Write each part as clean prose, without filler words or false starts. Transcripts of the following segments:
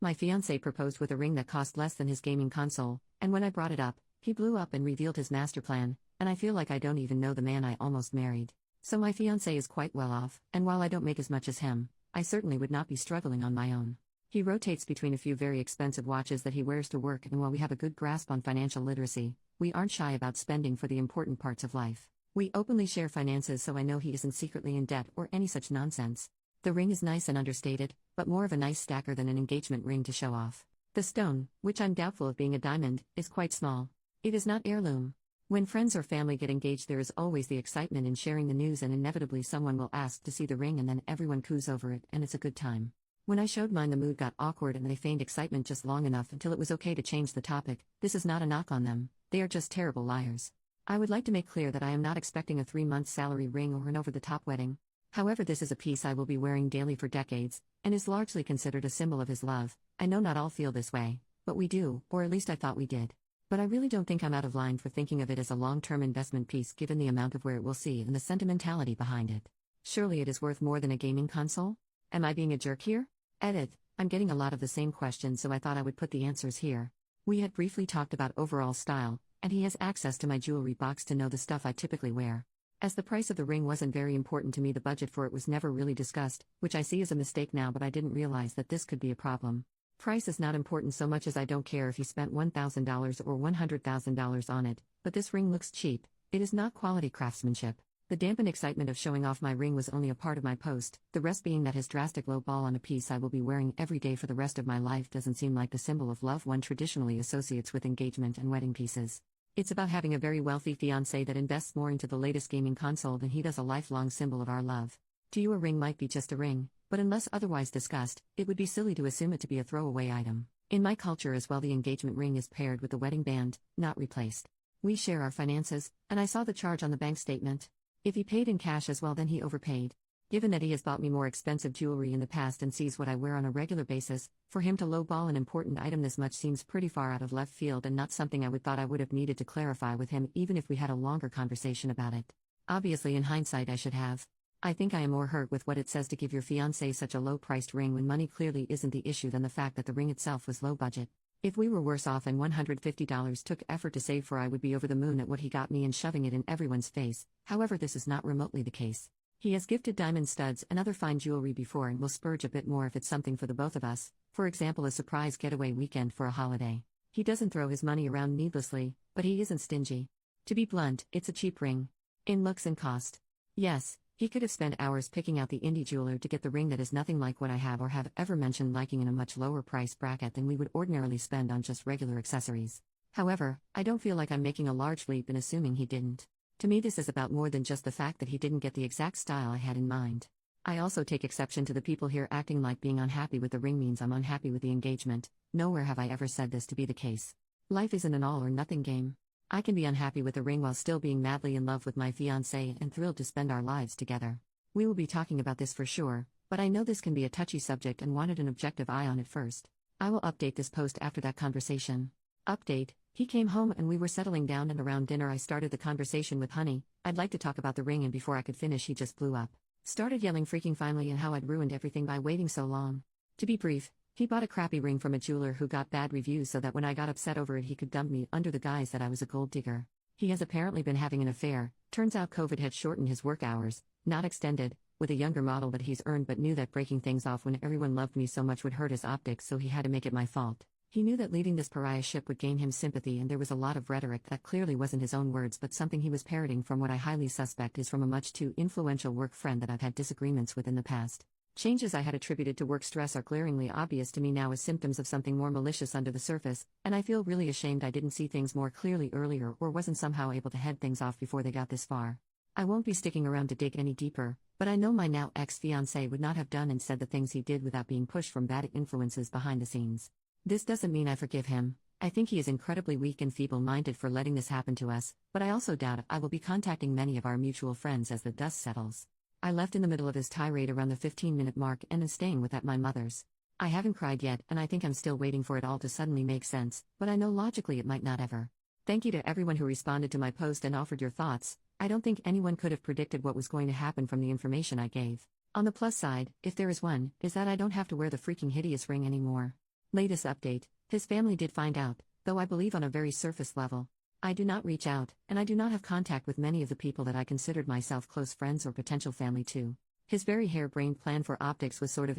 My fiancé proposed with a ring that cost less than his gaming console, and when I brought it up, he blew up and revealed his master plan, and I feel like I don't even know the man I almost married. So my fiancé is quite well off, and while I don't make as much as him, I certainly would not be struggling on my own. He rotates between a few very expensive watches that he wears to work, and while we have a good grasp on financial literacy, we aren't shy about spending for the important parts of life. We openly share finances, so I know he isn't secretly in debt or any such nonsense. The ring is nice and understated, but more of a nice stacker than an engagement ring to show off. The stone, which I'm doubtful of being a diamond, is quite small. It is not heirloom. When friends or family get engaged, there is always the excitement in sharing the news, and inevitably someone will ask to see the ring, and then everyone coos over it, and it's a good time. When I showed mine, the mood got awkward and they feigned excitement just long enough until it was okay to change the topic. This is not a knock on them, they are just terrible liars. I would like to make clear that I am not expecting a 3-month salary ring or an over-the-top wedding. However, this is a piece I will be wearing daily for decades, and is largely considered a symbol of his love. I know not all feel this way, but we do, or at least I thought we did. But I really don't think I'm out of line for thinking of it as a long-term investment piece given the amount of wear it will see and the sentimentality behind it. Surely it is worth more than a gaming console? Am I being a jerk here? Edit. I'm getting a lot of the same questions, so I thought I would put the answers here. We had briefly talked about overall style, and he has access to my jewelry box to know the stuff I typically wear. As the price of the ring wasn't very important to me, the budget for it was never really discussed, which I see as a mistake now, but I didn't realize that this could be a problem. Price is not important so much as I don't care if he spent $1,000 or $100,000 on it, but this ring looks cheap. It is not quality craftsmanship. The dampened excitement of showing off my ring was only a part of my post, the rest being that his drastic low ball on a piece I will be wearing every day for the rest of my life doesn't seem like the symbol of love one traditionally associates with engagement and wedding pieces. It's about having a very wealthy fiancé that invests more into the latest gaming console than he does a lifelong symbol of our love. To you, a ring might be just a ring, but unless otherwise discussed, it would be silly to assume it to be a throwaway item. In my culture as well, the engagement ring is paired with the wedding band, not replaced. We share our finances, and I saw the charge on the bank statement. If he paid in cash as well, then he overpaid. Given that he has bought me more expensive jewelry in the past and sees what I wear on a regular basis, for him to lowball an important item this much seems pretty far out of left field and not something I thought I would have needed to clarify with him even if we had a longer conversation about it. Obviously, in hindsight, I should have. I think I am more hurt with what it says to give your fiancé such a low-priced ring when money clearly isn't the issue than the fact that the ring itself was low budget. If we were worse off and $150 took effort to save for, I would be over the moon at what he got me and shoving it in everyone's face. However, this is not remotely the case. He has gifted diamond studs and other fine jewelry before and will splurge a bit more if it's something for the both of us, for example a surprise getaway weekend for a holiday. He doesn't throw his money around needlessly, but he isn't stingy. To be blunt, it's a cheap ring. In looks and cost. Yes, he could have spent hours picking out the indie jeweler to get the ring that is nothing like what I have or have ever mentioned liking in a much lower price bracket than we would ordinarily spend on just regular accessories. However, I don't feel like I'm making a large leap in assuming he didn't. To me, this is about more than just the fact that he didn't get the exact style I had in mind. I also take exception to the people here acting like being unhappy with the ring means I'm unhappy with the engagement. Nowhere have I ever said this to be the case. Life isn't an all or nothing game. I can be unhappy with the ring while still being madly in love with my fiancé and thrilled to spend our lives together. We will be talking about this for sure, but I know this can be a touchy subject and wanted an objective eye on it first. I will update this post after that conversation. Update. He came home and we were settling down, and around dinner I started the conversation with honey, I'd like to talk about the ring, and before I could finish he just blew up. Started yelling freaking finally and how I'd ruined everything by waiting so long. To be brief, he bought a crappy ring from a jeweler who got bad reviews so that when I got upset over it he could dump me under the guise that I was a gold digger. He has apparently been having an affair. Turns out COVID had shortened his work hours, not extended, with a younger model that he's earned, but knew that breaking things off when everyone loved me so much would hurt his optics, so he had to make it my fault. He knew that leading this pariah ship would gain him sympathy, and there was a lot of rhetoric that clearly wasn't his own words but something he was parroting from what I highly suspect is from a much too influential work friend that I've had disagreements with in the past. Changes I had attributed to work stress are glaringly obvious to me now as symptoms of something more malicious under the surface, and I feel really ashamed I didn't see things more clearly earlier or wasn't somehow able to head things off before they got this far. I won't be sticking around to dig any deeper, but I know my now ex-fiancé would not have done and said the things he did without being pushed from bad influences behind the scenes. This doesn't mean I forgive him. I think he is incredibly weak and feeble-minded for letting this happen to us, but I also doubt I will be contacting many of our mutual friends as the dust settles. I left in the middle of his tirade around the 15-minute mark and am staying with at my mother's. I haven't cried yet, and I think I'm still waiting for it all to suddenly make sense, but I know logically it might not ever. Thank you to everyone who responded to my post and offered your thoughts. I don't think anyone could have predicted what was going to happen from the information I gave. On the plus side, if there is one, is that I don't have to wear the freaking hideous ring anymore. Latest update: his family did find out, though I believe on a very surface level. I do not reach out, and I do not have contact with many of the people that I considered myself close friends or potential family to. His very harebrained plan for optics was sort of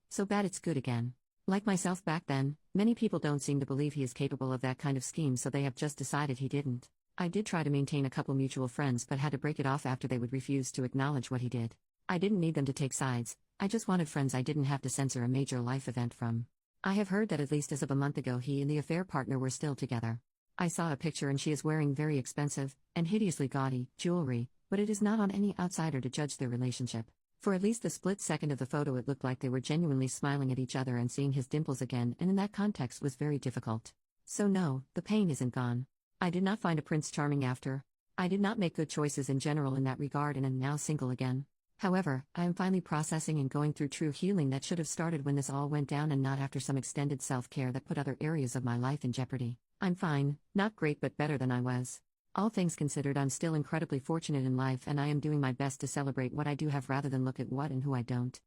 so bad it's good again. Like myself back then, many people don't seem to believe he is capable of that kind of scheme, so they have just decided he didn't. I did try to maintain a couple mutual friends but had to break it off after they would refuse to acknowledge what he did. I didn't need them to take sides, I just wanted friends I didn't have to censor a major life event from. I have heard that at least as of a month ago he and the affair partner were still together. I saw a picture and she is wearing very expensive, and hideously gaudy, jewelry, but it is not on any outsider to judge their relationship. For at least a split second of the photo it looked like they were genuinely smiling at each other, and seeing his dimples again and in that context was very difficult. So no, the pain isn't gone. I did not find a Prince Charming after. I did not make good choices in general in that regard and am now single again. However, I am finally processing and going through true healing that should have started when this all went down and not after some extended self-care that put other areas of my life in jeopardy. I'm fine, not great but better than I was. All things considered, I'm still incredibly fortunate in life, and I am doing my best to celebrate what I do have rather than look at what and who I don't.